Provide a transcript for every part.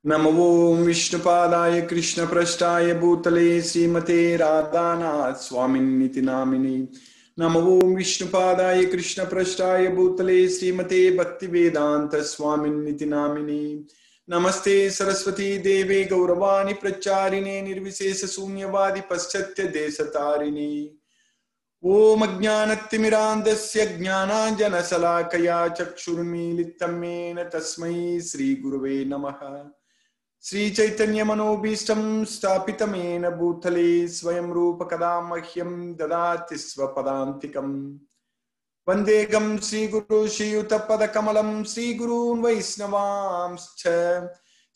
नमो विष्णुपादाय कृष्णपृष्ठाय भूतले श्रीमते राधानाथ स्वामिन्निति नामिने। नमो विष्णुपादाय कृष्णपृष्ठाय भूतले श्रीमते भक्तिवेदांत स्वामिन्निति नामिने। नमस्ते सरस्वती देवे गौरवाणी प्रचारिणे निर्विशेष शून्यवादी पाश्चात्य देशतारिणे। ओम अज्ञानतिमिरान्धस्य ज्ञानाञ्जनशलाकया चक्षुरुन्मीलितं येन तस्मै श्रीगुरुवे नमः। श्री चैतन्य मनोभीष्टं स्थापितमेन भूतले स्वयं रूप कदा मह्यं ददाति स्वपदान्तिकम्। वन्देऽहं श्रीगुरु श्रीयुतपदकमलं श्रीगुरून् वैष्णवांश्च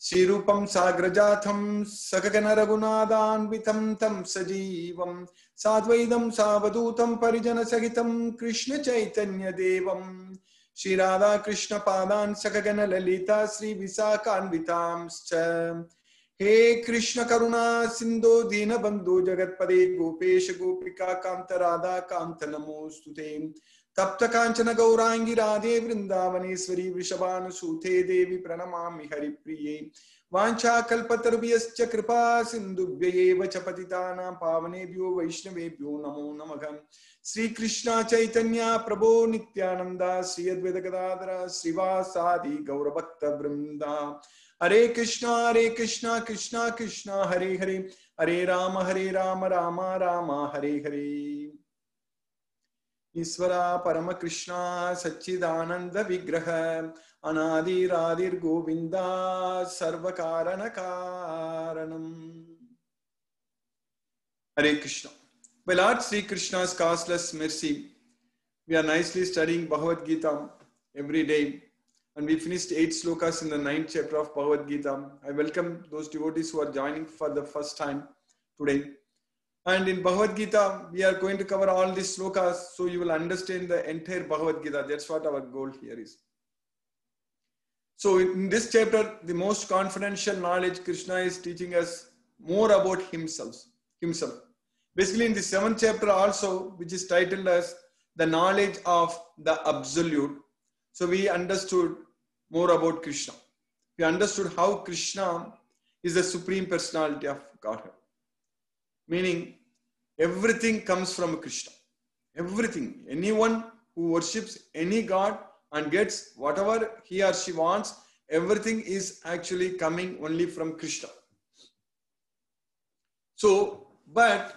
श्रीरूपं साग्रजातं सगगन रघुनाथान्वितं तं सजीवं साद्वैतं सावधूतं परिजनसहितं कृष्ण चैतन्य देवं श्री राधा कृष्ण पादान सकगन ललिता श्री विशाखान्वितांश्च। हे कृष्ण करुणा सिंधु दीनबंधु जगत्पदे गोपेश गोपिका कांत राधा कांत नमोस्तुते। तप्त कांचन गौरांगी राधे वृंदावनेश्वरी वृषभानुसूते देवी प्रणमामि हरिप्रिये। वाञ्छाकल्पतरुभ्यश्च कृपा सिन्धुभ्यैव च पतितानां पावनेभ्यो वैष्णवेभ्यो नमो नमः। श्री कृष्ण चैतन्य प्रभो नित्यानंद श्री अद्वैत गदाधर श्रीवासादि गौरभक्त वृंदा। हरे कृष्णा कृष्णा कृष्णा हरे हरे, हरे राम राम राम हरे हरे। ईश्वरा परम कृष्णा सच्चिदानंद विग्रह अनादिरादिर गोविंदा सर्व कारण कारणम। हरे Krishna. By Lord Sri Krishna's causeless mercy, we are nicely studying Bhagavad Gita every day, and we finished 8 slokas in the 9th chapter of Bhagavad Gita. I welcome those devotees who are joining for the first time today. And in Bhagavad Gita, we are going to cover all these slokas, so you will understand the entire Bhagavad Gita. That's what our goal here is. So in this chapter, the most confidential knowledge, Krishna is teaching us more about himself. Basically in the 7th chapter also, which is titled as the knowledge of the absolute. So we understood more about Krishna. We understood how Krishna is the supreme personality of Godhead. Meaning everything comes from Krishna. Everything. Anyone who worships any God and gets whatever he or she wants, everything is actually coming only from Krishna. So, but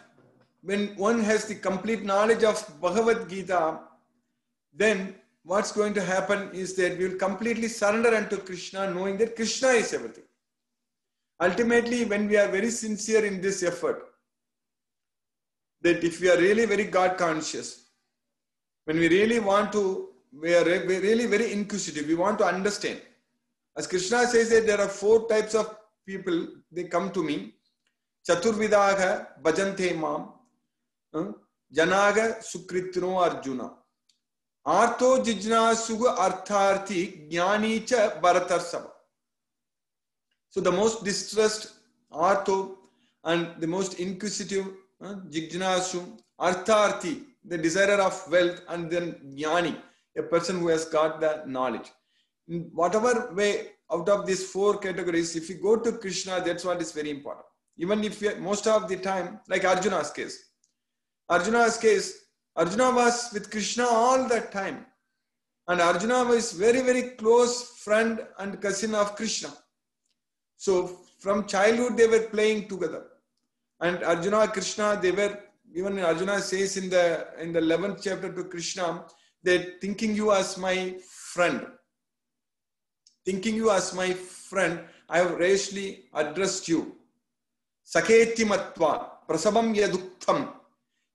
when one has the complete knowledge of Bhagavad Gita, then what's going to happen is that we will completely surrender unto Krishna, knowing that Krishna is everything. Ultimately, when we are very sincere in this effort, that if we are really very God conscious, when we really want to, we are really very inquisitive, we want to understand. As Krishna says that there are 4 types of people, they come to me. Chaturvidaha bhajante mam, janaga sukritno arjuna. Artho jijna suga artharthi jnani cha bharatarsava. So the most distressed artho and the most inquisitive jijnasu, artharthi, the desirer of wealth, and then jnani, a person who has got the knowledge. In whatever way, out of these 4 categories, if you go to Krishna, that's what is very important. Even if you, most of the time, like Arjuna's case, Arjuna was with Krishna all that time. And Arjuna was very, very close friend and cousin of Krishna. So from childhood, they were playing together. And Arjuna, Krishna, they were, even Arjuna says in the 11th chapter to Krishna, that thinking you as my friend, I have rashly addressed you. Saketi matva, prasabam yaduktam.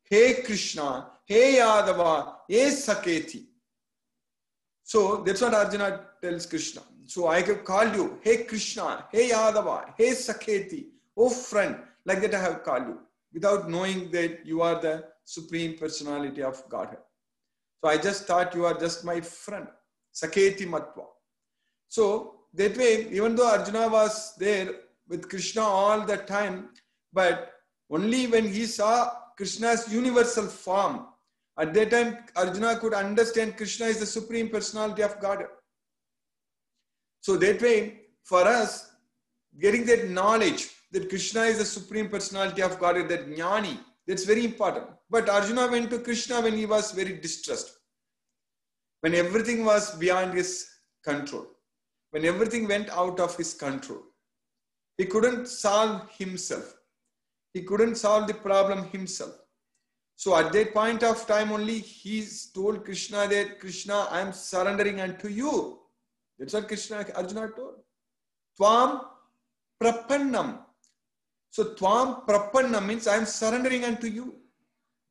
Hey Krishna, hey Yadava, hey Saketi. So that's what Arjuna tells Krishna. So I have called you, hey Krishna, hey Yadava, hey Saketi, oh friend, like that I have called you, without knowing that you are the supreme personality of Godhead. So I just thought you are just my friend, Saketi Matva. So that way, even though Arjuna was there with Krishna all the time, but only when he saw Krishna's universal form, at that time Arjuna could understand Krishna is the supreme personality of God. So that way, for us, getting that knowledge that Krishna is the Supreme Personality of Godhead, that jnani, that's very important. But Arjuna went to Krishna when he was very distressed, when everything was beyond his control, when everything went out of his control. He couldn't solve himself. He couldn't solve the problem himself. So at that point of time only, he told Krishna that, Krishna, I am surrendering unto you. That's what Arjuna told. Tvam prapannam. So Tvam prapannam means I am surrendering unto you.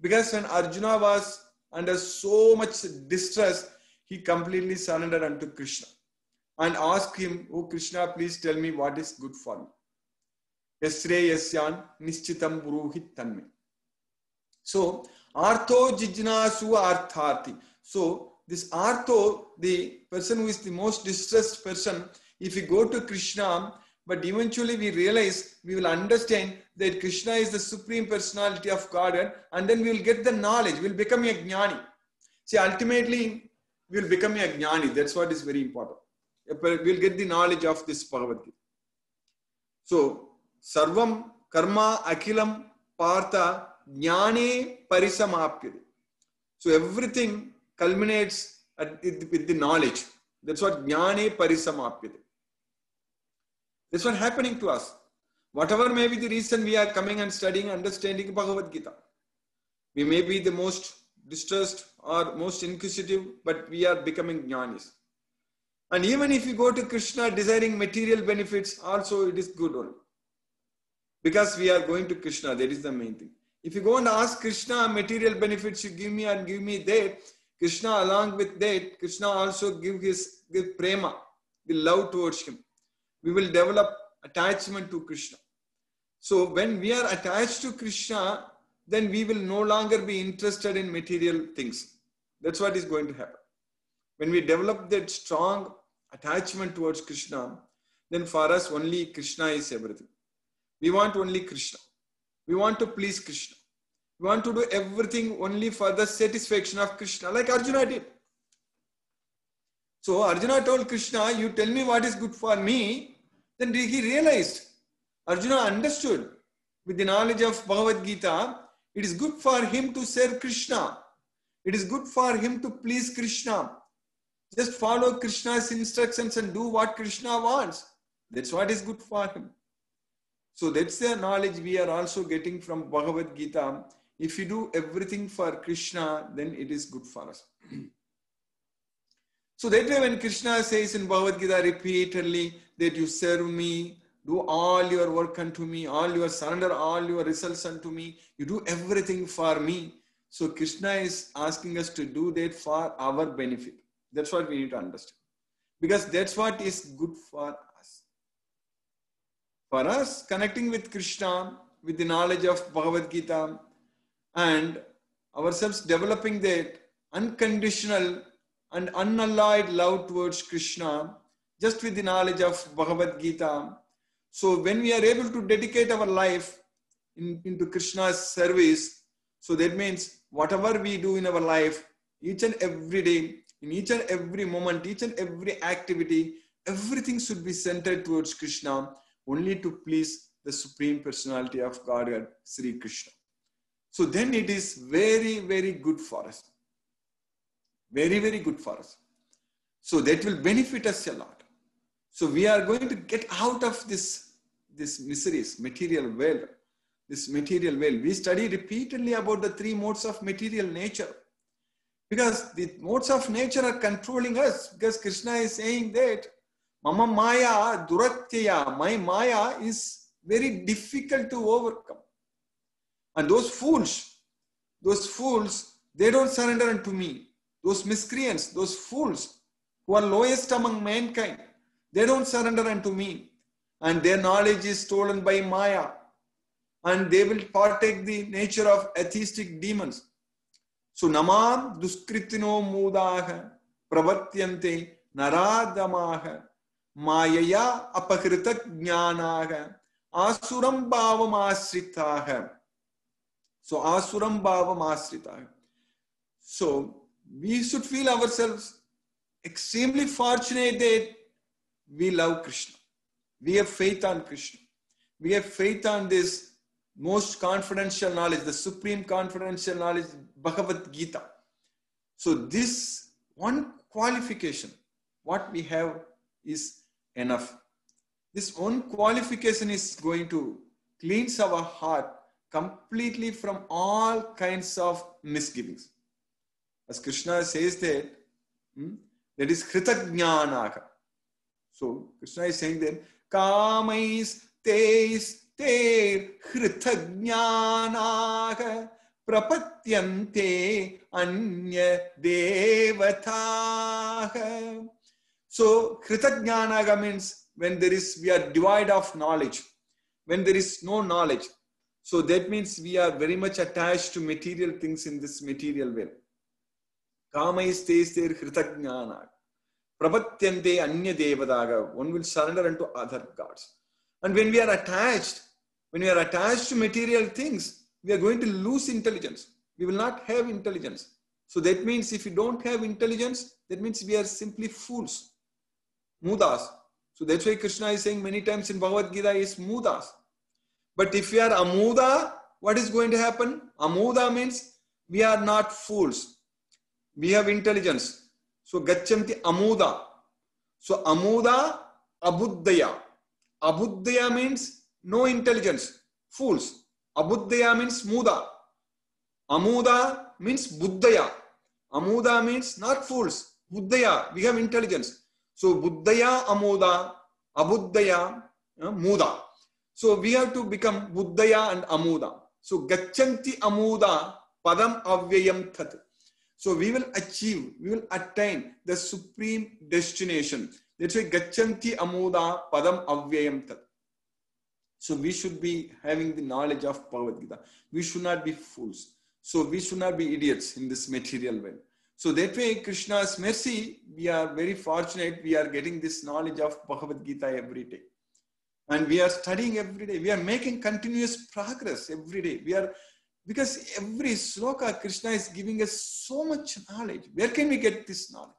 Because when Arjuna was under so much distress, he completely surrendered unto Krishna and asked him, oh Krishna, please tell me what is good for me. Yasre yasyan nishchitam bruhit tanme. So, artho jijnasu arthati. So, this artho, the person who is the most distressed person, if we go to Krishna, but eventually we realize, we will understand that Krishna is the Supreme Personality of Godhead, and then we will get the knowledge, we will become a jnani. See, ultimately, we will become a jnani. That's what is very important. We will get the knowledge of this Bhagavad Gita. So, sarvam karma akhilam partha jnane parisamapyate. So everything culminates with the knowledge. That's what jnane parisamapyate. That's what happening to us. Whatever may be the reason we are coming and studying, understanding Bhagavad Gita. We may be the most distressed or most inquisitive, but we are becoming jnanis. And even if you go to Krishna desiring material benefits, also it is good only. Because we are going to Krishna, that is the main thing. If you go and ask Krishna material benefits, you give me and give me that, Krishna along with that, Krishna also give prema, the love towards him. We will develop attachment to Krishna. So when we are attached to Krishna, then we will no longer be interested in material things. That's what is going to happen. When we develop that strong attachment towards Krishna, then for us only Krishna is everything. We want only Krishna. We want to please Krishna. We want to do everything only for the satisfaction of Krishna, like Arjuna did. So Arjuna told Krishna, you tell me what is good for me. Then he realized, Arjuna understood with the knowledge of Bhagavad Gita, it is good for him to serve Krishna. It is good for him to please Krishna. Just follow Krishna's instructions and do what Krishna wants. That's what is good for him. So that's the knowledge we are also getting from Bhagavad Gita. If you do everything for Krishna, then it is good for us. So that way when Krishna says in Bhagavad Gita repeatedly that you serve me, do all your work unto me, surrender all your results unto me, you do everything for me. So Krishna is asking us to do that for our benefit. That's what we need to understand. Because that's what is good for us. For us, connecting with Krishna, with the knowledge of Bhagavad Gita, and ourselves developing that unconditional and unalloyed love towards Krishna, just with the knowledge of Bhagavad Gita. So when we are able to dedicate our life into Krishna's service, so that means whatever we do in our life, each and every day, in each and every moment, each and every activity, everything should be centered towards Krishna, only to please the Supreme Personality of Godhead, Sri Krishna. So then it is very, very good for us. Very, very good for us. So that will benefit us a lot. So we are going to get out of this miseries, material world. This material world. We study repeatedly about the three modes of material nature. Because the modes of nature are controlling us. Because Krishna is saying that Mama Maya Duratyaya, my Maya is very difficult to overcome. And those fools, they don't surrender unto me. Those miscreants, those fools who are lowest among mankind, they don't surrender unto me. And their knowledge is stolen by Maya. And they will partake the nature of atheistic demons. So namam duskritino mudaha pravatyante naradamaha mayaya apakrita jnanaha asuram bhavam asritaha. So asuram bhavam asritaha. So we should feel ourselves extremely fortunate that we love Krishna. We have faith on Krishna. We have faith on this most confidential knowledge, the supreme confidential knowledge, Bhagavad Gita. So this one qualification, what we have is enough. This one qualification is going to cleanse our heart completely from all kinds of misgivings. As Krishna says that, that is Kritagnyanaha. So Krishna is saying that Kamais Teis Ter Kritagnyanaha Prapatyante Anya Devataha. So Kritagnyanaha means when we are devoid of knowledge, when there is no knowledge. So that means we are very much attached to material things in this material world. Kamais Teis Ter Kritagnyanaha Prapatyante Anya Devataha. One will surrender unto other gods. And when we are attached to material things, we are going to lose intelligence. We will not have intelligence. So that means if you don't have intelligence, that means we are simply fools. Mudas. So that's why Krishna is saying many times in Bhagavad Gita is Mudas. But if we are Amuda, what is going to happen? Amuda means we are not fools. We have intelligence. So Gachanti Amuda. So Amuda, Abuddhaya. Abuddhaya means no intelligence. Fools. Abuddhaya means Muda. Amuda means Buddhaya. Amuda means not fools. Buddhaya, we have intelligence. So Buddhaya, Amuda, Abuddhaya, Muda. So we have to become Buddhaya and Amuda. So Gachanti Amuda Padam Avyayam Tat. So we will attain the supreme destination. That's why Gachanti Amuda Padam Avyayam Tat. So we should be having the knowledge of Bhagavad Gita. We should not be fools. So we should not be idiots in this material world. So that way, Krishna's mercy, we are very fortunate. We are getting this knowledge of Bhagavad Gita every day. And we are studying every day. We are making continuous progress every day. Because every sloka, Krishna is giving us so much knowledge. Where can we get this knowledge?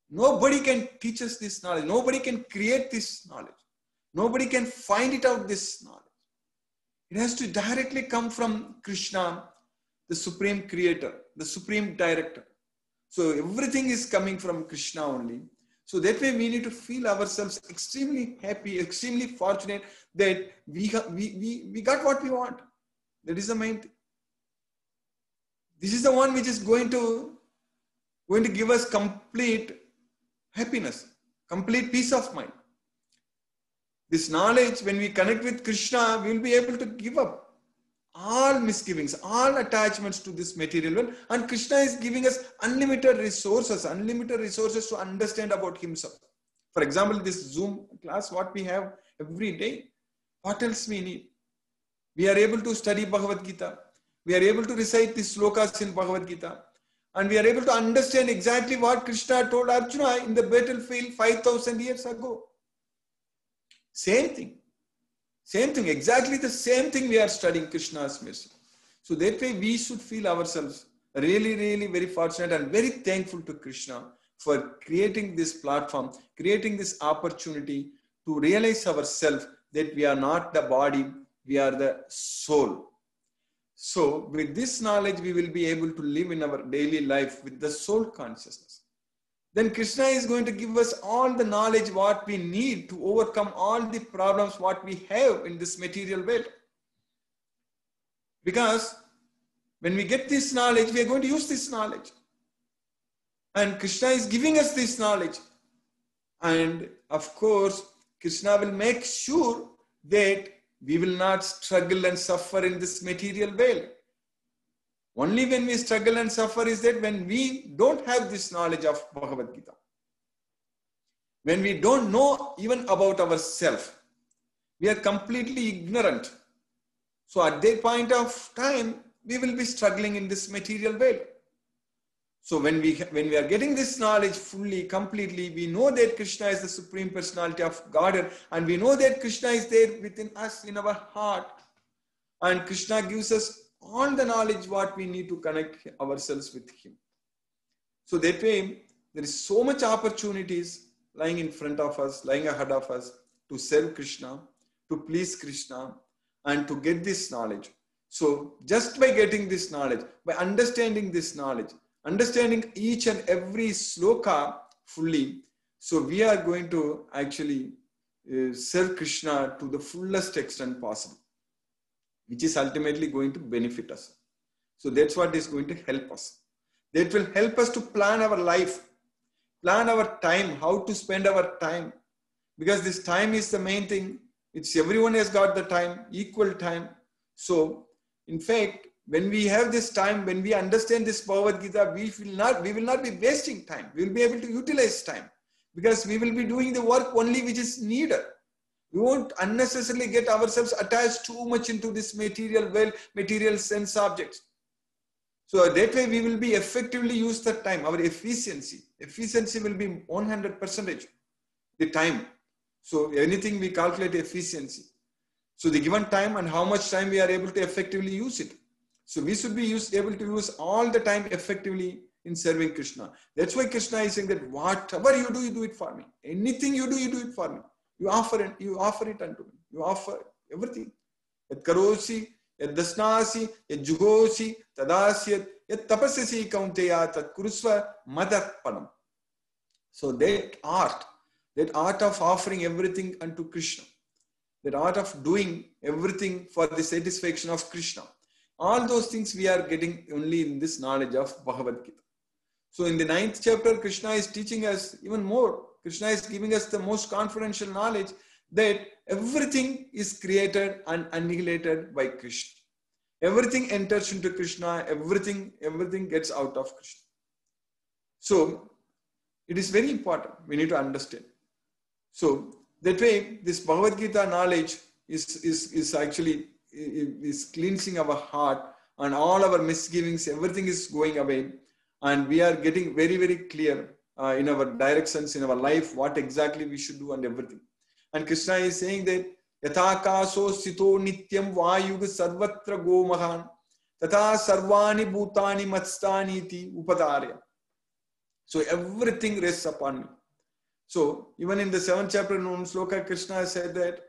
Nobody can teach us this knowledge. Nobody can create this knowledge. Nobody can find it out, this knowledge. It has to directly come from Krishna, the supreme creator, the supreme director. So everything is coming from Krishna only. So that way we need to feel ourselves extremely happy, extremely fortunate that we got what we want. That is the main thing. This is the one which is going to give us complete happiness, complete peace of mind. This knowledge, when we connect with Krishna, we will be able to give up all misgivings, all attachments to this material world. And Krishna is giving us unlimited resources to understand about himself. For example, this Zoom class, what we have every day, what else we need? We are able to study Bhagavad Gita. We are able to recite the slokas in Bhagavad Gita. And we are able to understand exactly what Krishna told Arjuna in the battlefield 5,000 years ago. Same thing, exactly the same thing we are studying Krishna's mercy. So that way we should feel ourselves really, really very fortunate and very thankful to Krishna for creating this platform, creating this opportunity to realize ourselves that we are not the body, we are the soul. So with this knowledge, we will be able to live in our daily life with the soul consciousness. Then Krishna is going to give us all the knowledge what we need to overcome all the problems what we have in this material world. Because when we get this knowledge, we are going to use this knowledge. And Krishna is giving us this knowledge. And of course, Krishna will make sure that we will not struggle and suffer in this material world. Only when we struggle and suffer is that when we don't have this knowledge of Bhagavad Gita. When we don't know even about ourselves. We are completely ignorant. So at that point of time, we will be struggling in this material world. So when we are getting this knowledge fully, completely, we know that Krishna is the Supreme Personality of Godhead, and we know that Krishna is there within us, in our heart. And Krishna gives us all the knowledge what we need to connect ourselves with him. So that way, there is so much opportunities lying in front of us, lying ahead of us. to serve Krishna, to please Krishna, and to get this knowledge. So just by getting this knowledge, by understanding this knowledge, understanding each and every sloka fully, so we are going to actually serve Krishna to the fullest extent possible, which is ultimately going to benefit us. So that's what is going to help us. That will help us to plan our life, plan our time, how to spend our time. Because this time is the main thing. It's everyone has got the time, equal time. So in fact, when we have this time, when we understand this Bhagavad Gita, we will not be wasting time. We will be able to utilize time because we will be doing the work only which is needed. We won't unnecessarily get ourselves attached too much into this material world, material sense objects. So that way we will be effectively use the time, our efficiency. Efficiency will be 100% the time. So anything we calculate efficiency. So the given time and how much time we are able to effectively use it. So we should be able to use all the time effectively in serving Krishna. That's why Krishna is saying that whatever you do it for me. Anything you do it for me. You offer it unto me. You offer everything. Yat karosi, yat dasnasi, yat jugosi, tadasyat, yat tapasyasi kaunteya, tat kurusva madarpanam. So that art of offering everything unto Krishna, that art of doing everything for the satisfaction of Krishna, all those things we are getting only in this knowledge of Bhagavad Gita. So in the 9th chapter, Krishna is teaching us even more. Krishna is giving us the most confidential knowledge that everything is created and annihilated by Krishna. Everything enters into Krishna, everything gets out of Krishna. So it is very important. We need to understand. So that way, this Bhagavad Gita knowledge is actually cleansing our heart, and all our misgivings, everything is going away, and we are getting very, very clear in our directions in our life, what exactly we should do and everything. And Krishna is saying that Yathakaso sito nityam vayuga sarvatra gomahan tata sarvani bhutani matstani iti upadarya. So everything rests upon me. So even in the 7th chapter in Sloka, Krishna said that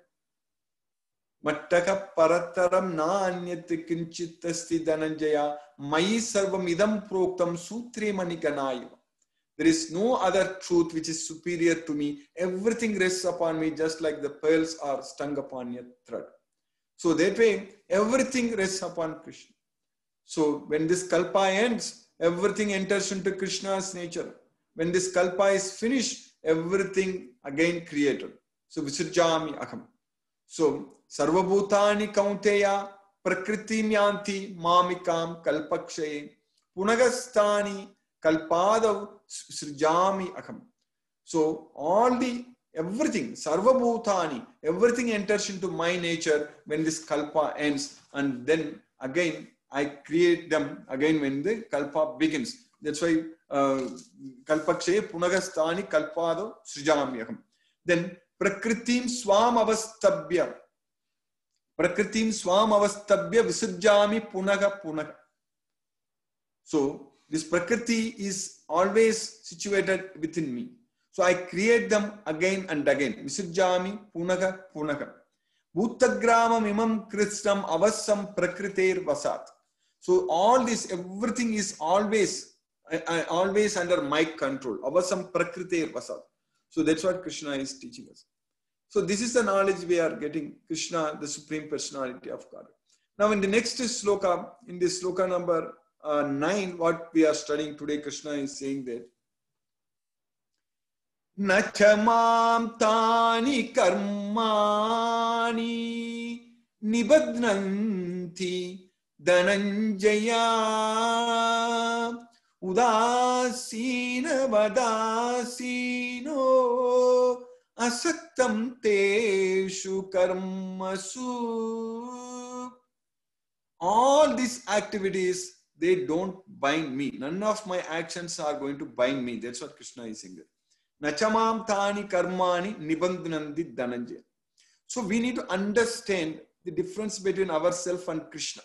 Mattaka parataram na anyat kinchitasti dhananjaya mai sarvam idam proktam sutre manikanaya. There is no other truth which is superior to me. Everything rests upon me just like the pearls are strung upon a thread. So that way, everything rests upon Krishna. So when this kalpa ends, everything enters into Krishna's nature. When this kalpa is finished, everything again created. So visirjami aham. So sarvabhutani kaunteya prakritim yanti mamikam kalpakshaye punagastani kalpadav srijami aham. So everything, sarvabhutani, everything enters into my nature when this kalpa ends, and then again I create them again when the kalpa begins. That's why kalpakshaye punagastani kalpadav srijami aham. Then prakritim swam avastabhya visujjami punaga. So this prakriti is always situated within me. So I create them again and again. Visujjami punaga. Bhutagramam imam kristam avasam prakriter vasat. So all this, everything is always under my control. Avasam prakriter vasat. So that's what Krishna is teaching us. So this is the knowledge we are getting. Krishna, the Supreme Personality of God. Now in the next sloka, in this sloka number 9, what we are studying today, Krishna is saying that Nachamam tani karmani nibadnanti dhananjaya udasina vadasino asaktam teshu karmasu. All these activities, they don't bind me. None of my actions are going to bind me. That's what Krishna is saying there. Nachamam tani karmani nibandhanandi dhananjaya. So we need to understand the difference between ourselves and Krishna.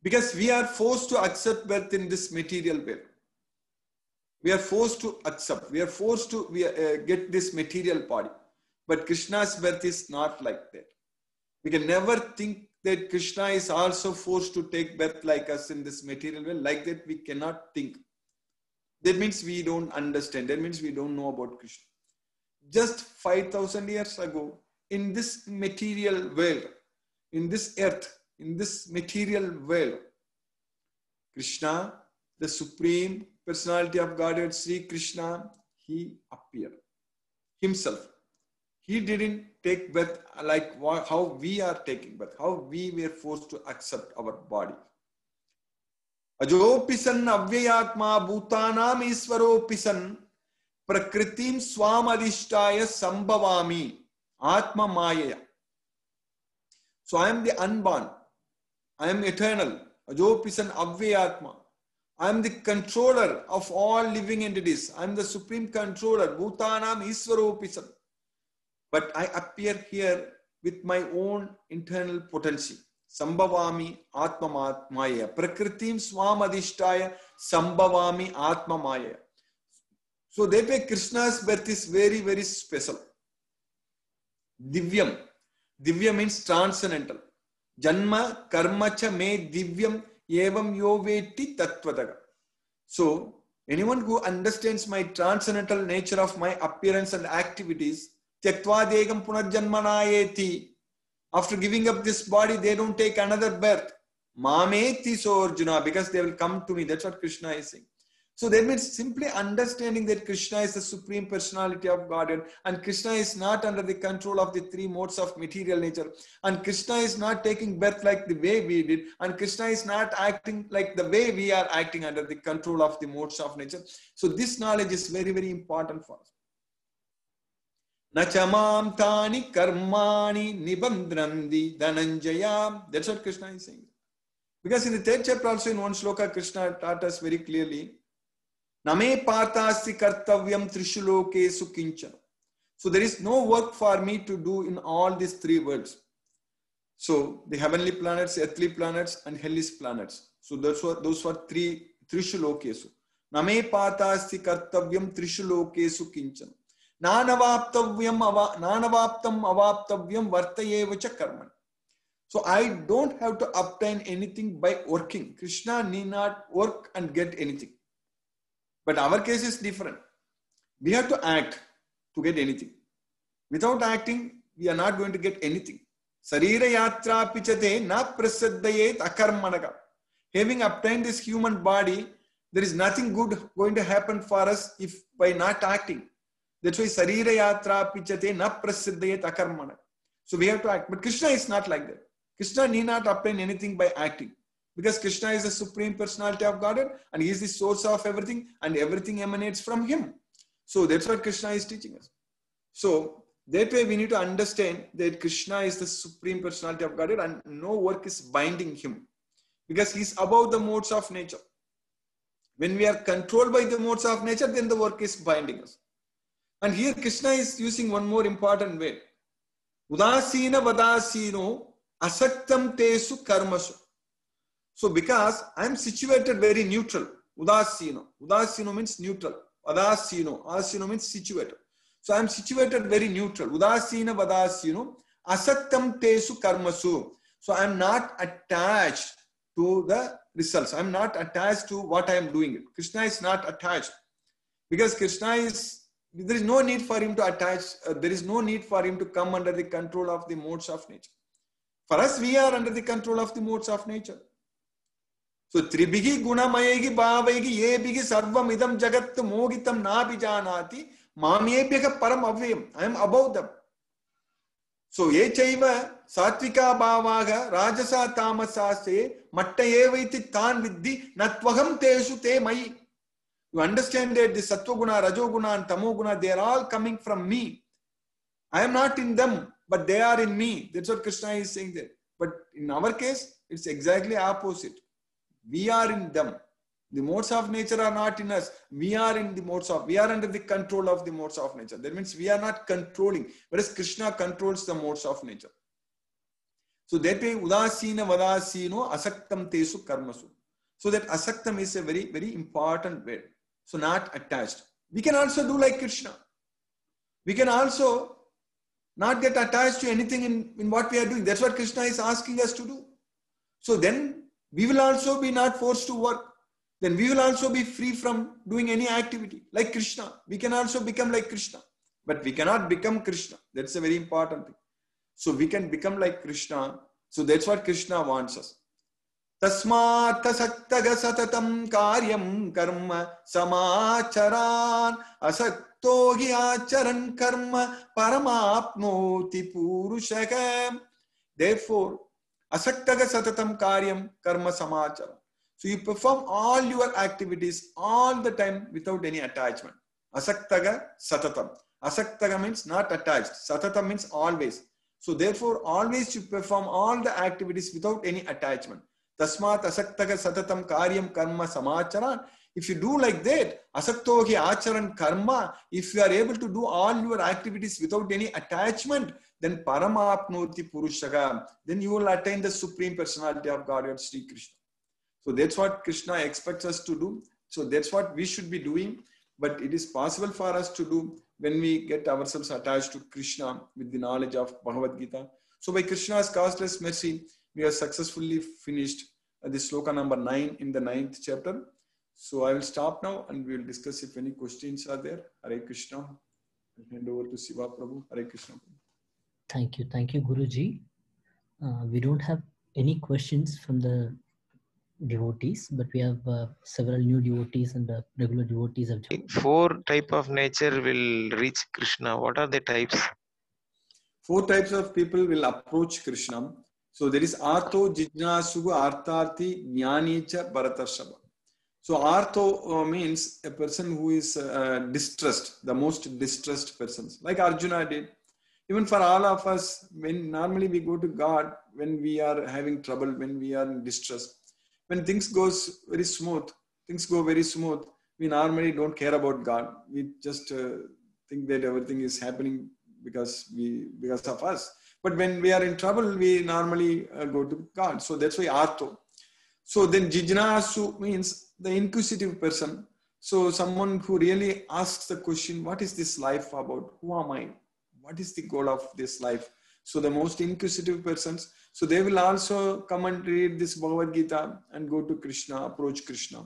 Because we are forced to accept birth in this material world. We are forced to accept. We are forced to get this material body. But Krishna's birth is not like that. We can never think that Krishna is also forced to take birth like us in this material world. Like that, we cannot think. That means we don't understand. That means we don't know about Krishna. Just 5,000 years ago, in this material world, in this earth, in this material world, Krishna, the Supreme Personality of Godhead, Sri Krishna, he appeared himself. He didn't take birth like how we are taking birth, how we were forced to accept our body. Ajopisan avyayatma bhutanam iswaropisan prakritim swamadishtaya sambhavami atma mayaya. So I am the unborn. I am eternal. Ajopisan avyayatma. I am the controller of all living entities. I am the supreme controller. Bhutanam iswaropisan. But I appear here with my own internal potency. Sambhavami Atma Maya. Prakritim Swamadishtaya Sambhavami Atma Maya. So that way Krishna's birth is very, very special. Divyam. Divya means transcendental. Janma karma cha me divyam evam yo veti tattvadaga. So anyone who understands my transcendental nature of my appearance and activities, Tyaktva degam punarjanmanayeti. After giving up this body, they don't take another birth. Mameti so Arjuna, because they will come to me. That's what Krishna is saying. So that means simply understanding that Krishna is the Supreme Personality of Godhead, and Krishna is not under the control of the three modes of material nature, and Krishna is not taking birth like the way we did, and Krishna is not acting like the way we are acting under the control of the modes of nature. So this knowledge is very, very important for us. Nachamam tani karmani nibandhrandi dhananjaya. That's what Krishna is saying. Because in the third chapter also in one shloka, Krishna taught us very clearly, Name partasti kartavyam trishulokesu kinchana. So there is no work for me to do in all these three worlds. So the heavenly planets, earthly planets, and hellish planets. So those were three trishulokesu. Name partasti kartavyam trishulokesu kinchana. Nanavaptam avaptavyam vartayevacha karman. So I don't have to obtain anything by working. Krishna need not work and get anything. But our case is different. We have to act to get anything. Without acting, we are not going to get anything. Sarira yatra pichate na prasaddayet akarmanaga. Having obtained this human body, there is nothing good going to happen for us if by not acting. That's why sarira yatra pichate na prasiddhayet akarmana. So we have to act. But Krishna is not like that. Krishna need not obtain anything by acting. Because Krishna is the Supreme Personality of Godhead and he is the source of everything and everything emanates from him. So that's what Krishna is teaching us. So that way we need to understand that Krishna is the Supreme Personality of Godhead and no work is binding him. Because he is above the modes of nature. When we are controlled by the modes of nature, then the work is binding us. And here Krishna is using one more important word. Udasina vadasino asaktam tesu karmasu. So because I am situated very neutral. Udasino. Udasino means neutral. Adasino. Adasino means situated. So I am situated very neutral. Udasina vadasino asaktam tesu karmasu. So I am not attached to the results. I am not attached to what I am doing. Krishna is not attached. Because Krishna is, there is no need for him to attach, there is no need for him to come under the control of the modes of nature. For us, we are under the control of the modes of nature. So, tribhigi gunamayegi bhavegi yebhigi sarvam idam jagat mogitam nabijanati mamyebhyaha param avyayam. I am above them. So, ye chaiva satvika bhavaga rajasa tamasa se matta evaiti tan viddhi natvaham tesu te mai. You understand that the Sattva Guna, Rajo Guna and Tamo Guna, they are all coming from me. I am not in them, but they are in me. That's what Krishna is saying there. But in our case, it's exactly opposite. We are in them. The modes of nature are not in us. We are in the modes of, we are under the control of the modes of nature. That means we are not controlling, whereas Krishna controls the modes of nature. So that way, Udasina Vadasino Asaktam Tesu Karmasu. So that Asaktam is a very, very important word. So not attached. We can also do like Krishna. We can also not get attached to anything in what we are doing. That's what Krishna is asking us to do. So then we will also be not forced to work. Then we will also be free from doing any activity. Like Krishna, we can also become like Krishna. But we cannot become Krishna. That's a very important thing. So we can become like Krishna. So that's what Krishna wants us. Tasmat asaktaga satatam karyam karma samacharan asakto hi acharan karma paramapnoti purushakam. Therefore, asaktaga satatam karyam karma samacharan. So you perform all your activities all the time without any attachment. Asaktaga satatam. Asaktaga means not attached. Satatam means always. So therefore, always you perform all the activities without any attachment. Tasmat asaktaga satatam karyam karma samacharan. If you do like that, asakto hi acharan karma, if you are able to do all your activities without any attachment, then paramapnoti purushaka, then you will attain the supreme personality of Godhead, Sri Krishna. So that's what Krishna expects us to do. So that's what we should be doing. But it is possible for us to do when we get ourselves attached to Krishna with the knowledge of Bhagavad Gita. So by Krishna's causeless mercy, we have successfully finished the sloka number 9 in the 9th chapter. So I will stop now and we will discuss if any questions are there. Hare Krishna. I'll hand over to Siva Prabhu. Hare Krishna. Thank you, Guruji. We don't have any questions from the devotees, but we have several new devotees and regular devotees have joined. 4 type of nature will reach Krishna. What are the types? 4 types of people will approach Krishna. So there is Artho, Jijnasuga, Artharthi, Jnanicha, Bharatarshava. So Artho means a person who is distressed, the most distressed persons, like Arjuna did. Even for all of us, when normally we go to God, when we are having trouble, when we are in distress, when things go very smooth, we normally don't care about God. We just think that everything is happening because of us. But when we are in trouble, we normally go to God. So that's why Artho. So then Jijnasu means the inquisitive person. So someone who really asks the question, what is this life about? Who am I? What is the goal of this life? So the most inquisitive persons, so they will also come and read this Bhagavad Gita and go to Krishna, approach Krishna.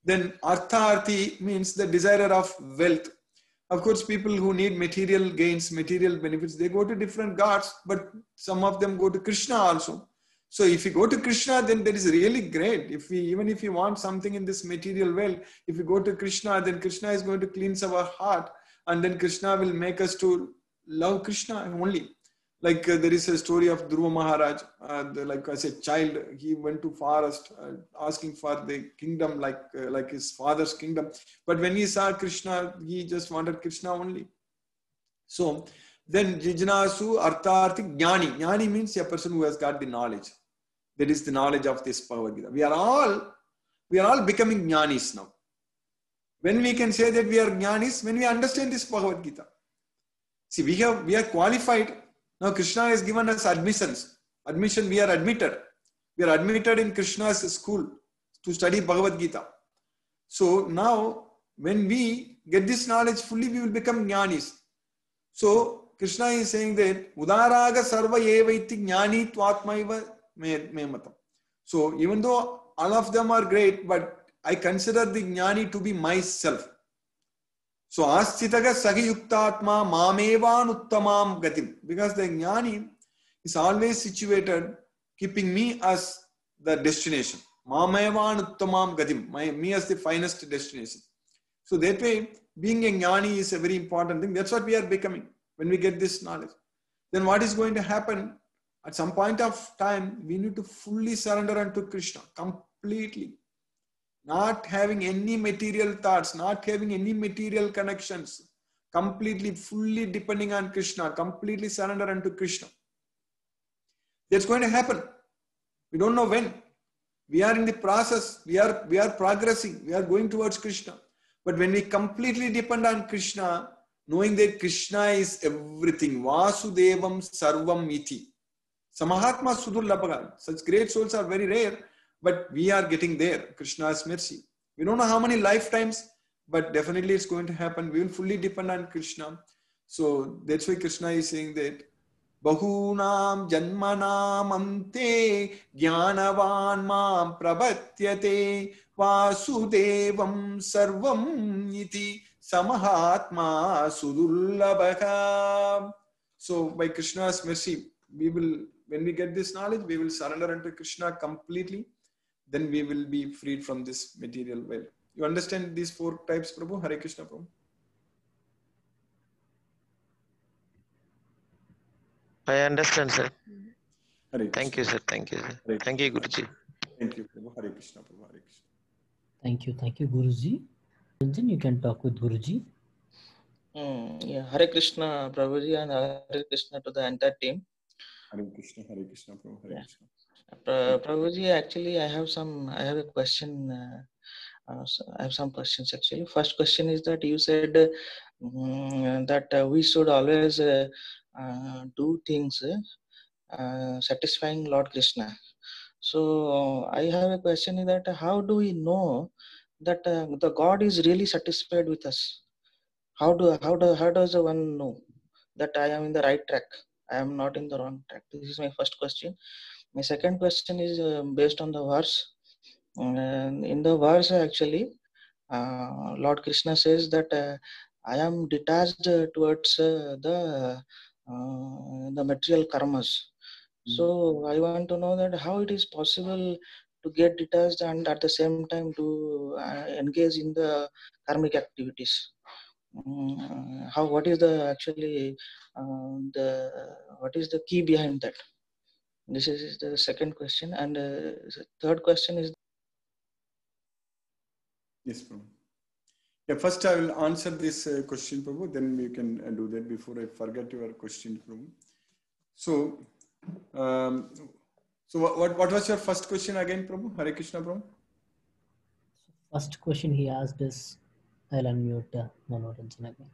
Then Artharthi means the desirer of wealth. Of course, people who need material gains, material benefits, they go to different gods, but some of them go to Krishna also. So if you go to Krishna, then that is really great. Even if you want something in this material world, if you go to Krishna, then Krishna is going to cleanse our heart, and then Krishna will make us to love Krishna only. Like there is a story of Dhruva Maharaj, like as a child, he went to forest asking for the kingdom, like his father's kingdom. But when he saw Krishna, he just wanted Krishna only. So then Jijnasu, Artharthi, Jnani. Jnani means a person who has got the knowledge. That is the knowledge of this Bhagavad Gita. We are all becoming Jnanis now. When we can say that we are Jnanis, when we understand this Bhagavad Gita. See, we are qualified. Now Krishna has given us admission, we are admitted. We are admitted in Krishna's school to study Bhagavad Gita. So now when we get this knowledge fully, we will become jnanis. So Krishna is saying that Udaraga sarva evaiti jnani twatmaiva me matam. So even though all of them are great, but I consider the jnani to be myself. So Asthitaga sahi yuktatma mamevan uttamam gatim. Because the jnani is always situated, keeping me as the destination. Mamevan uttamam gatim. Me as the finest destination. So that way, being a jnani is a very important thing. That's what we are becoming when we get this knowledge. Then what is going to happen? At some point of time, we need to fully surrender unto Krishna completely. Not having any material thoughts, not having any material connections, completely, fully depending on Krishna, completely surrender unto Krishna. That's going to happen. We don't know when. We are in the process. We are progressing. We are going towards Krishna. But when we completely depend on Krishna, knowing that Krishna is everything, Vasudevam Sarvam Iti. Samahatma Sudurlabhaga. Such great souls are very rare. But we are getting there, Krishna's mercy. We don't know how many lifetimes, but definitely it's going to happen. We will fully depend on Krishna. So that's why Krishna is saying that Bahunam janmanam ante jnanavan mam prabhatyate vasudevam sarvam iti samahatma sudullabhaka. So by Krishna's mercy, when we get this knowledge, we will surrender unto Krishna completely. Then we will be freed from this material world. You understand these 4 types, Prabhu? Hare Krishna, Prabhu. I understand, sir. Hare Thank you, sir. Thank you, sir. Hare Thank you, Guruji. Thank you, Prabhu. Hare Krishna, Prabhu. Hare Krishna. Thank you, Guruji. Then you can talk with Guruji. Yeah, Hare Krishna, Prabhuji, and Hare Krishna to the entire team. Hare Krishna, Prabhu. Hare Krishna. Prabhuji, actually, I have a question. So I have some questions actually. First question is that you said that we should always do things satisfying Lord Krishna. So I have a question is that how do we know that the God is really satisfied with us? How does one know that I am in the right track? I am not in the wrong track. This is my first question. My second question is based on the verse. In the verse, actually, Lord Krishna says that I am detached towards the material karmas. So I want to know that how it is possible to get detached and at the same time to engage in the karmic activities. What is the actually what is the key behind that? This is the second question, and the third question is. Yes, Prabhu. Yeah, first I will answer this question, Prabhu. Then we can do that before I forget your question, Prabhu. So, what was your first question again, Prabhu? Hare Krishna, Prabhu. First question he asked is, I'll unmute Manoranjan again.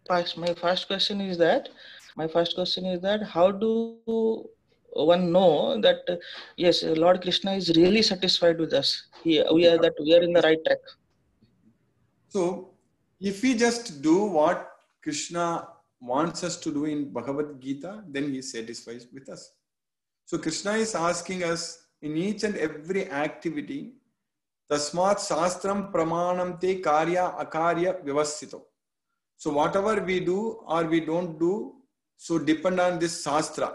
My first question is that how do one know that yes, Lord Krishna is really satisfied with us? We are in the right track. So, if we just do what Krishna wants us to do in Bhagavad Gita, then he is satisfied with us. So, Krishna is asking us in each and every activity, Tasmat Sastram Pramanam Te Karya Akarya Vyavasthito. So, whatever we do or we don't do, so depend on this Sastra.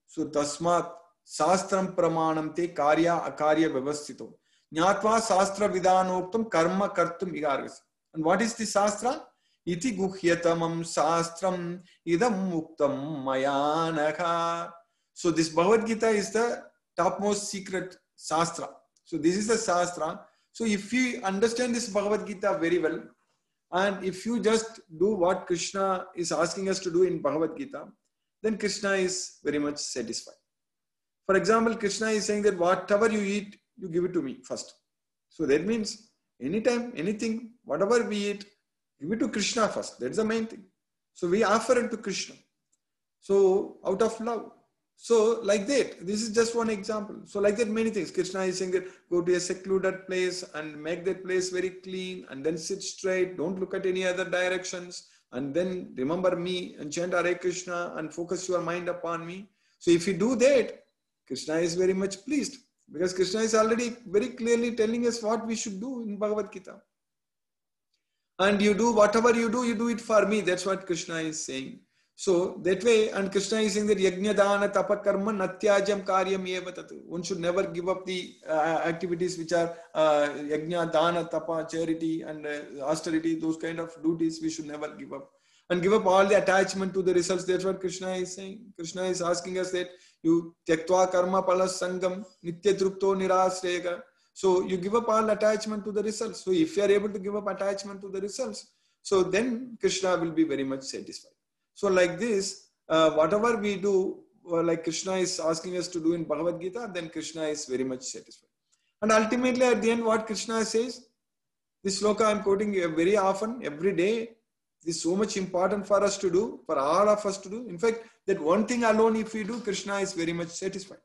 So, Tasmat Sastram Pramanam Te Karya Akarya Vyavasthito. Jnatva Sastra Vidanoktam Karma Kartum Igargas. And what is the Sastra? Iti Guhyatamam Sastram Idam Muktam Mayanaka. So this Bhagavad Gita is the topmost secret Sastra. So this is the Sastra. So if you understand this Bhagavad Gita very well, and if you just do what Krishna is asking us to do in Bhagavad Gita, then Krishna is very much satisfied. For example, Krishna is saying that whatever you eat, you give it to me first. So that means anytime, anything, whatever we eat, give it to Krishna first. That's the main thing. So we offer it to Krishna. So out of love. So like that, this is just one example. So like that, many things. Krishna is saying that go to a secluded place and make that place very clean and then sit straight. Don't look at any other directions. And then remember me and chant Hare Krishna and focus your mind upon me. So if you do that, Krishna is very much pleased. Because Krishna is already very clearly telling us what we should do in Bhagavad Gita. And you do whatever you do it for me. That's what Krishna is saying. So that way, and Krishna is saying that Yajna Dana Tapa Karma Natyajam Karyam Eva Tatu. One should never give up the activities which are Yajna Dana Tapa, charity and austerity, those kind of duties we should never give up. And give up all the attachment to the results. That's what Krishna is saying. Krishna is asking us that you Tyaktva Karma Palas Sangam Nitya Trupto Nirasrega. So you give up all attachment to the results. So if you are able to give up attachment to the results, so then Krishna will be very much satisfied. So like this, whatever we do, like Krishna is asking us to do in Bhagavad Gita, then Krishna is very much satisfied. And ultimately at the end, what Krishna says, this sloka I am quoting very often, every day. This is so much important for us to do, for all of us to do. In fact, that one thing alone, if we do, Krishna is very much satisfied.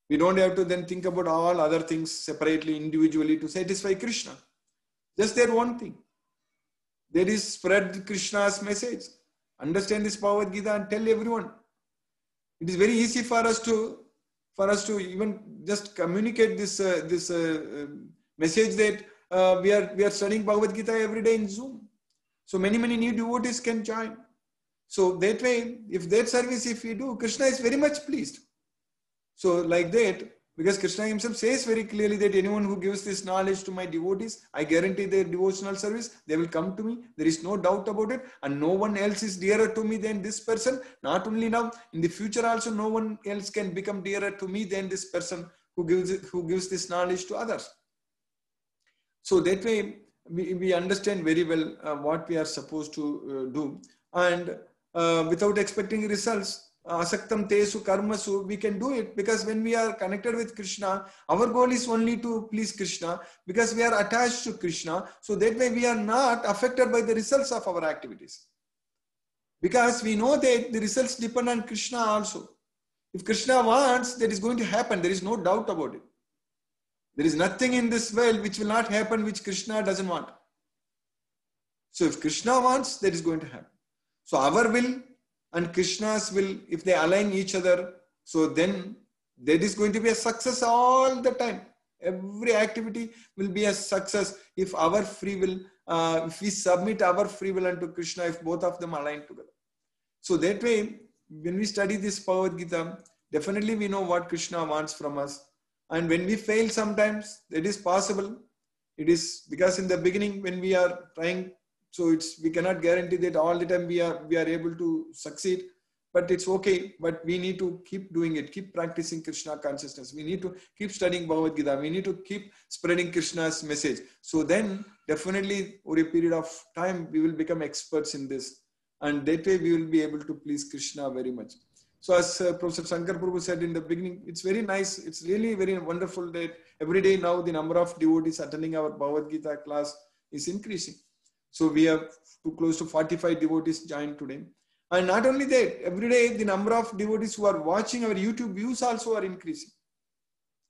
We don't have to then think about all other things separately, individually to satisfy Krishna. Just that one thing. That is spread Krishna's message. Understand this Bhagavad Gita and tell everyone. It is very easy for us to even just communicate this message that we are studying Bhagavad Gita every day in Zoom. So many new devotees can join. So that way, if that service if we do, Krishna is very much pleased. So like that, because Krishna himself says very clearly that anyone who gives this knowledge to my devotees, I guarantee their devotional service, they will come to me. There is no doubt about it. And no one else is dearer to me than this person. Not only now, in the future also, no one else can become dearer to me than this person who gives this knowledge to others. So that way, we understand very well what we are supposed to do. And without expecting results, asaktam tesu karmasu, we can do it, because when we are connected with Krishna, our goal is only to please Krishna, because we are attached to Krishna. So that way we are not affected by the results of our activities, because we know that the results depend on Krishna also. If Krishna wants, that is going to happen. There is no doubt about it. There is nothing in this world which will not happen which Krishna doesn't want. So if Krishna wants, that is going to happen. So our will and Krishna's will, if they align each other, so then that is going to be a success all the time. Every activity will be a success if our free will, if we submit our free will unto Krishna, if both of them align together. So that way, when we study this Bhagavad Gita, definitely we know what Krishna wants from us. And when we fail sometimes, that is possible. It is because in the beginning when we are trying, so we cannot guarantee that all the time we are able to succeed, but it's okay. But we need to keep doing it, keep practicing Krishna consciousness. We need to keep studying Bhagavad Gita. We need to keep spreading Krishna's message. So then definitely over a period of time, we will become experts in this. And that way we will be able to please Krishna very much. So as Professor Shankar Prabhu said in the beginning, it's very nice. It's really very wonderful that every day now the number of devotees attending our Bhagavad Gita class is increasing. So we have close to 45 devotees joined today. And not only that, every day the number of devotees who are watching our YouTube views also are increasing.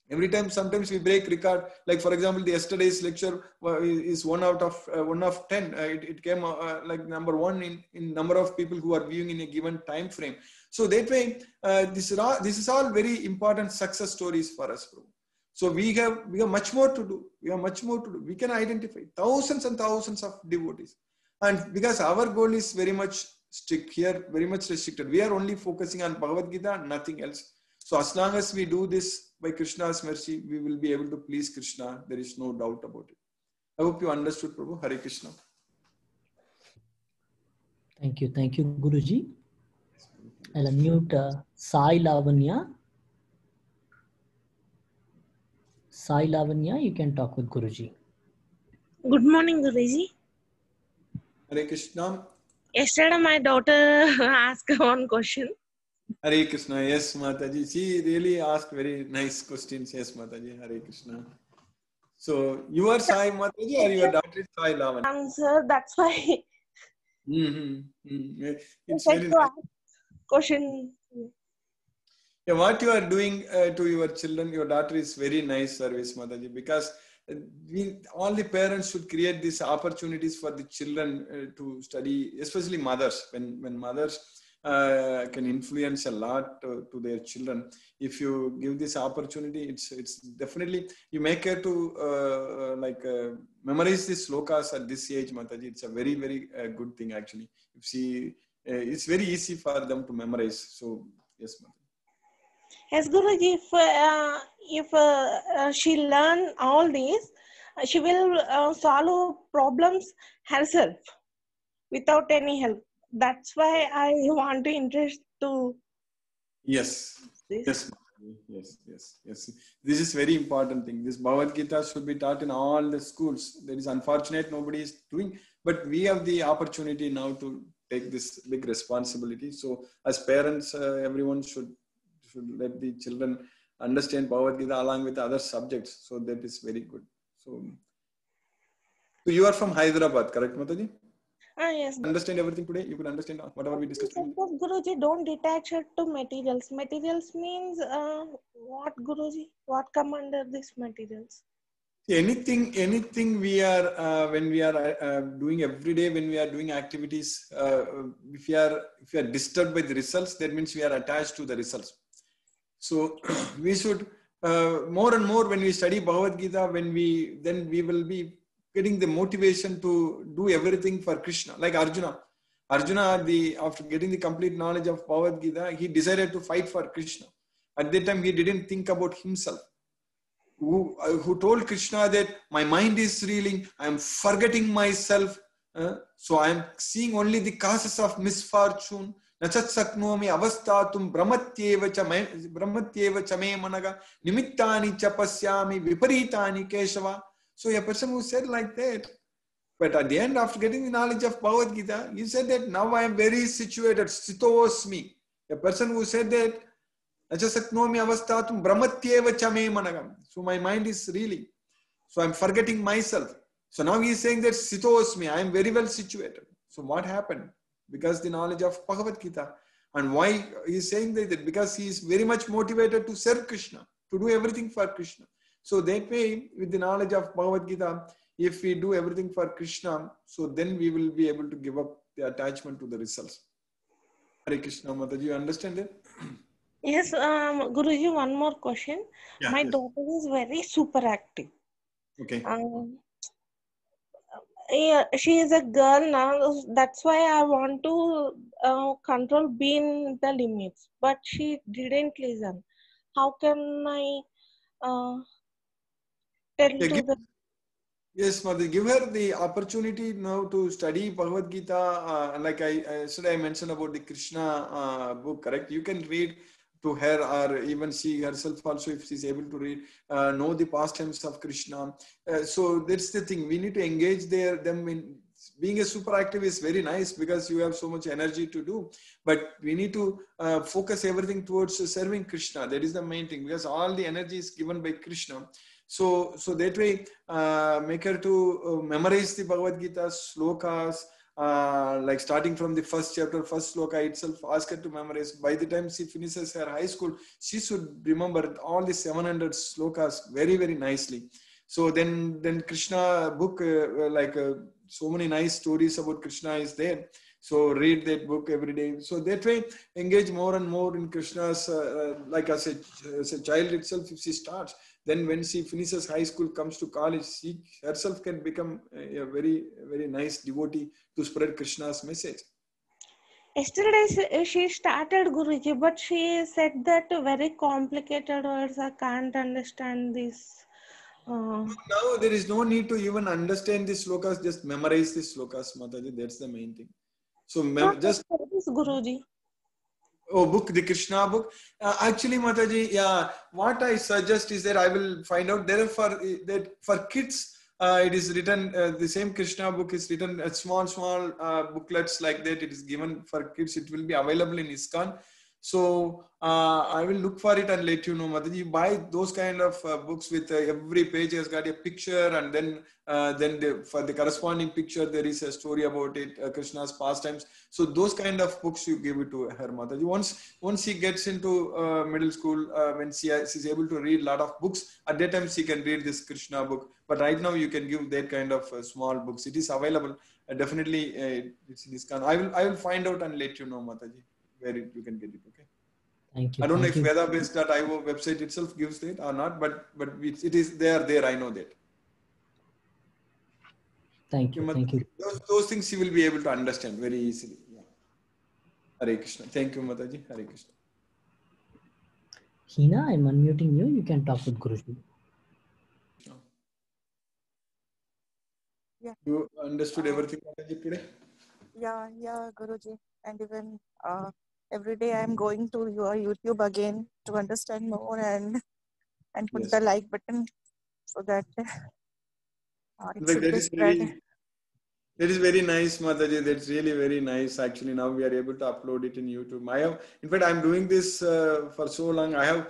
Every time, sometimes we break record. Like for example, the yesterday's lecture is 1 out of 10. It came like number 1 in number of people who are viewing in a given time frame. So that way, this is all very important success stories for us, bro. So we have much more to do. We can identify thousands and thousands of devotees, and because our goal is very much strict here, very much restricted. We are only focusing on Bhagavad Gita, nothing else. So as long as we do this by Krishna's mercy, we will be able to please Krishna. There is no doubt about it. I hope you understood, Prabhu. Hare Krishna. Thank you, Guruji. I'll unmute Sai Lavanya. Sai Lavanya, you can talk with Guruji. Good morning, Guruji. Hare Krishna. Yesterday, my daughter asked one question. Hare Krishna. Yes, Mataji. She really asked very nice questions. Yes, Mataji. Hare Krishna. So, you are Sai Mataji or your daughter is Sai Lavanya? Answer, that's why. It's very nice. Question. Yeah, what you are doing to your children, your daughter, is very nice service, Mataji, because all the parents should create these opportunities for the children to study, especially mothers. When mothers can influence a lot to their children, if you give this opportunity, it's definitely, you make her to memorize these slokas at this age, Mataji. It's a very, very good thing actually. It's very easy for them to memorize. So yes, Mataji. Yes, Guruji, if she learn all these, she will solve problems herself without any help. That's why I want to interest to. Yes. This. Yes. This is very important thing. This Bhagavad Gita should be taught in all the schools. That is unfortunate, nobody is doing, but we have the opportunity now to take this big responsibility. So as parents, everyone should let the children understand Bhagavad Gita along with other subjects. So that is very good. So you are from Hyderabad, correct, Mataji? Yes. Understand everything today? You could understand whatever we discussed today? Guruji, don't detach it to materials. Materials means what, Guruji? What come under these materials? Anything we are when we are doing every day, when we are doing activities, if we are disturbed by the results, that means we are attached to the results. So we should more and more when we study Bhagavad Gita, then we will be getting the motivation to do everything for Krishna. Like Arjuna, after getting the complete knowledge of Bhagavad Gita, he decided to fight for Krishna. At that time, he didn't think about himself. Who told Krishna that my mind is reeling, I am forgetting myself, so I am seeing only the causes of misfortune. Nachat saknomi avastatum brahmatyeva chame managa nimittani chapasyami viparitani keshava. So a person who said like that, but at the end, after getting the knowledge of Bhagavad Gita, he said that now I am very situated, sthitosmi. A person who said that, so my mind is reeling. So I'm forgetting myself. So now he is saying that sthitosmi, I am very well situated. So what happened? Because the knowledge of Bhagavad Gita. And why he is saying that? Because he is very much motivated to serve Krishna, to do everything for Krishna. So that way, with the knowledge of Bhagavad Gita, if we do everything for Krishna, so then we will be able to give up the attachment to the results. Hare Krishna, Mataji, you understand that? Yes, Guruji, one more question. Yeah, My yes. daughter is very super active. Okay. Yeah, she is a girl now. That's why I want to control being the limits. But she didn't listen. How can I tell Yeah, to the... Yes, Mother, give her the opportunity now to study Bhagavad Gita. Like I mentioned about the Krishna book, correct? You can read to her, or even she herself also, if she's able to read, know the pastimes of Krishna. So that's the thing. We need to engage them in being a super active is very nice because you have so much energy to do. But we need to focus everything towards serving Krishna. That is the main thing, because all the energy is given by Krishna. So that way, make her to memorize the Bhagavad Gita slokas, like starting from the first chapter, first sloka itself, ask her to memorize. By the time she finishes her high school, she should remember all the 700 slokas very, very nicely. So then Krishna book, so many nice stories about Krishna is there. So read that book every day. So that way, engage more and more in Krishna's, like as a child itself, if she starts, then when she finishes high school, comes to college, she herself can become a very, very nice devotee to spread Krishna's message. Yesterday she started, Guruji, but she said that very complicated words. I can't understand this. Now there is no need to even understand the slokas, just memorize the slokas, Mataji. That's the main thing. So just Guruji. Oh, book, the Krishna book. Actually, Mataji, yeah, what I suggest is that I will find out there for kids. It is written, the same Krishna book is written at small booklets like that. It is given for kids. It will be available in ISKCON. So I will look for it and let you know, Mataji. You buy those kind of books with every page has got a picture, and then for the corresponding picture there is a story about it, Krishna's pastimes. So those kind of books you give it to her, Mataji. Once she gets into middle school, when she's able to read a lot of books, at that time she can read this Krishna book. But right now you can give that kind of small books. It is available. Definitely, it's in ISKCON. I will find out and let you know, Mataji, where you can get it. Okay. Thank you. I don't know if vedabase.io website itself gives that or not, but it is there. I know that. Thank you. Thank you. Those things you will be able to understand very easily. Yeah. Hare Krishna. Thank you, Mataji. Hare Krishna. Hina, I'm unmuting you. You can talk with Guruji. Yeah. You understood everything, Mataji, today? Yeah, Guruji. And even every day I'm going to your YouTube again to understand more and put the like button so that it should be spread. That is very nice, Mataji. That's really very nice. Actually, now we are able to upload it in YouTube. In fact, I'm doing this for so long. I have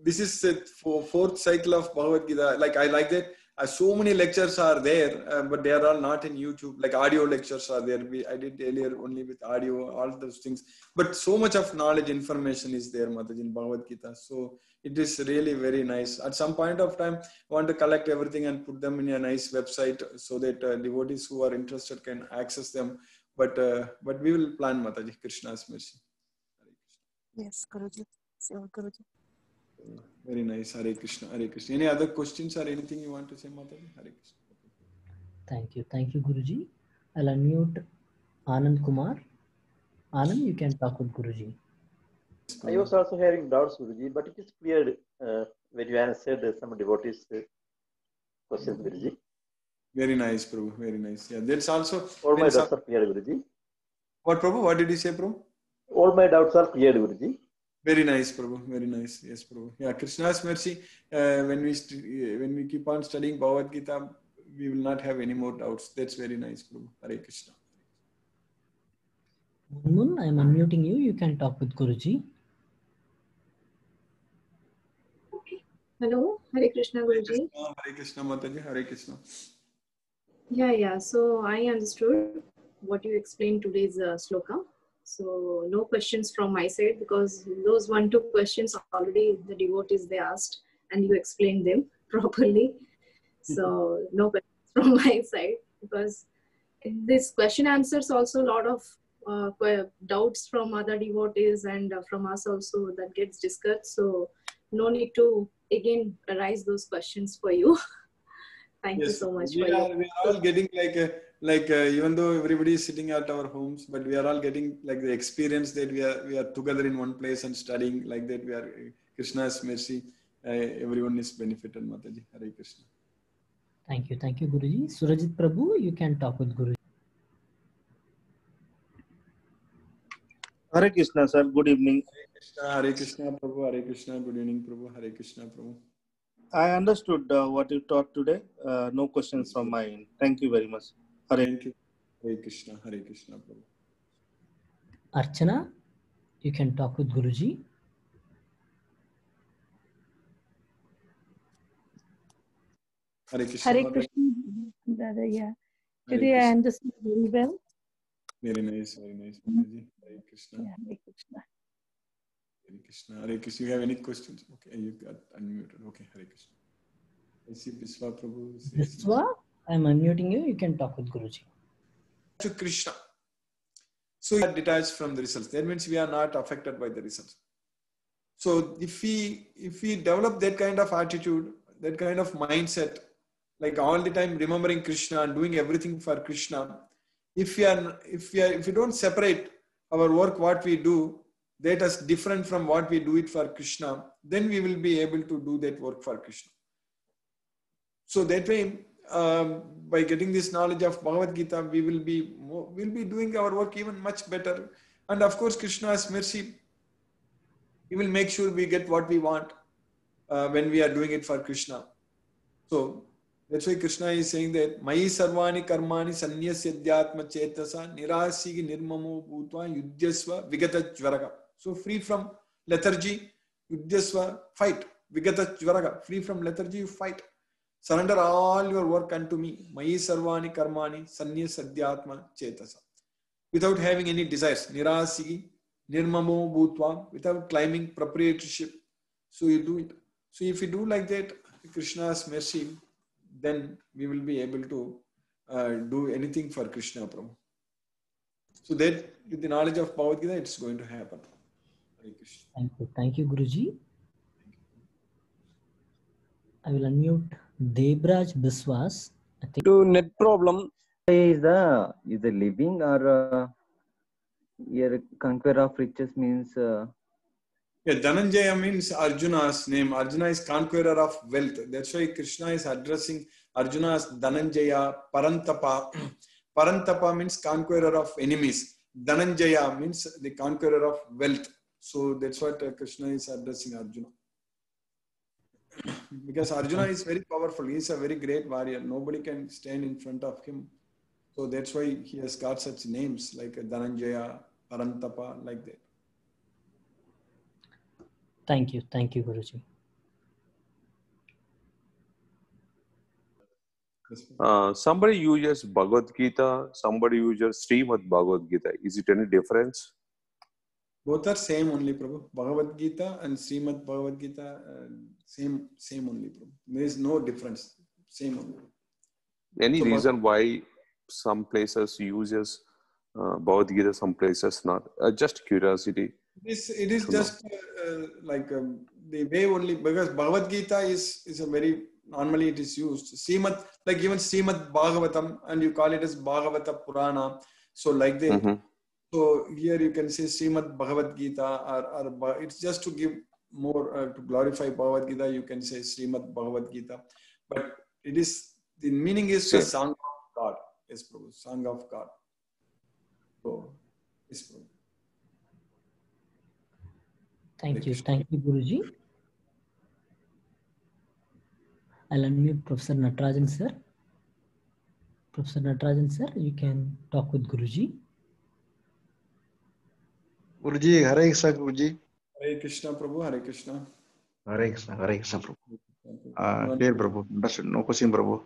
this is the fourth cycle of Bhagavad Gita. Like I like that. So many lectures are there, but they are all not in YouTube. Like audio lectures are there. I did earlier only with audio, all those things. But so much of knowledge, information is there, Mataji, in Bhagavad Gita. So it is really very nice. At some point of time, I want to collect everything and put them in a nice website so that devotees who are interested can access them. But we will plan, Mataji, Krishna's mercy. Yes, Guruji. Sure, Guruji. Very nice. Hare Krishna. Hare Krishna. Any other questions or anything you want to say, Mataji? Hare Krishna. Thank you. Thank you, Guruji. I'll unmute Anand Kumar. Anand, you can talk with Guruji. I was also having doubts, Guruji, but it is clear when you answered some devotees' questions, Guruji. Very nice, Prabhu. Very nice. Yeah, that's also. All my doubts are clear, Guruji. What, Prabhu? What did you say, Prabhu? All my doubts are cleared, Guruji. Very nice, Prabhu. Very nice. Yes, Prabhu. Yeah, Krishna's mercy. When we keep on studying Bhagavad Gita, we will not have any more doubts. That's very nice, Prabhu. Hare Krishna. Munmun, I'm unmuting you. You can talk with Guruji. Okay. Hello. Hare Krishna, Guruji. Hare Krishna, Mataji. Hare Krishna. Yeah. So I understood what you explained today's sloka. So no questions from my side because those 1-2 questions already the devotees they asked and you explained them properly. So no questions from my side because in this question answers also a lot of doubts from other devotees and from us also that gets discussed. So no need to again arise those questions for you. Thank you so much. We are all getting like even though everybody is sitting at our homes, but we are all getting like the experience that we are together in one place and studying like that. We are Krishna's mercy. Everyone is benefited, Mataji. Hare Krishna. Thank you, Guruji. Surajit Prabhu, you can talk with Guruji. Hare Krishna, sir. Good evening. Hare Krishna, Prabhu. Hare Krishna. Good evening, Prabhu. Hare Krishna, Prabhu. I understood what you taught today. No questions from my end. Thank you very much. Thank you. Hare Krishna. Hare Krishna, Prabhu. Archana, you can talk with Guruji. Hare Krishna. Hare Krishna, brother. Yeah. Today I understood very well. Very nice, Mataji. Hare Krishna. Yeah, Hare Krishna. Hare Krishna. Hare Krishna. You have any questions? Okay, you got unmuted. Okay, Hare Krishna. I see Biswa Prabhu. Biswa, I'm unmuting you. You can talk with Guruji. To Krishna. So we are detached from the results. That means we are not affected by the results. So if we develop that kind of attitude, that kind of mindset, like all the time remembering Krishna and doing everything for Krishna, if we don't separate our work, what we do, that is different from what we do it for Krishna, then we will be able to do that work for Krishna. So that way, by getting this knowledge of Bhagavad Gita, we will be doing our work even much better. And of course, Krishna's mercy, He will make sure we get what we want when we are doing it for Krishna. So that's why Krishna is saying that Mayi sarvani karmani sannyasyadhyatma chetasa nirasigi nirmamo bhutva yudyasva vigata jvaraga. So free from lethargy, yudyasva, fight. Vigata jvaraga, free from lethargy, you fight. Surrender all your work unto me. Mayi sarvani karmani sanyasadhyatma chetasa. Without having any desires. Nirasigi, nirmamo bhutva, without claiming proprietorship. So you do it. So if you do like that, Krishna's mercy, then we will be able to do anything for Krishna, Prabhu. So that with the knowledge of Bhagavad Gita, it's going to happen. Hare Krishna. Thank you, Guruji. I will unmute Debraj Biswas. I think to net problem is the living or here conqueror of riches means. Yeah, Dhananjaya means Arjuna's name. Arjuna is conqueror of wealth. That's why Krishna is addressing Arjuna as Dhananjaya, Parantapa. Parantapa means conqueror of enemies. Dhananjaya means the conqueror of wealth. So that's what Krishna is addressing Arjuna. Because Arjuna is very powerful. He is a very great warrior. Nobody can stand in front of him. So that's why he has got such names like Dhananjaya, Parantapa, like that. Thank you, Guruji. Yes, Prabhu. Somebody uses Bhagavad Gita, somebody uses Srimad Bhagavad Gita. Is it any difference? Both are same only, Prabhu. Bhagavad Gita and Srimad Bhagavad Gita, same only, Prabhu. There is no difference. Same only. Any So, reason why some places uses Bhagavad Gita, some places not? Just curiosity. It is to know. just like the way only, because Bhagavad Gita is a very, normally it is used. Srimad, like even Srimad Bhagavatam, and you call it as Bhagavata Purana. So like that. Mm-hmm. So here you can say Srimad Bhagavad Gita, or it's just to give more, to glorify Bhagavad Gita, you can say Srimad Bhagavad Gita. But it is, the meaning is the song of God. Yes, Prabhu, song of God. So, yes, Prabhu. Thank you, Guruji. I'll unmute Professor Natarajan sir. Professor Natarajan sir, you can talk with Guruji. Guruji, Hare Krishna, Guruji. Hare Krishna, Prabhu, Hare Krishna. Hare Krishna, Prabhu. Dear Prabhu, understood. No question, Prabhu.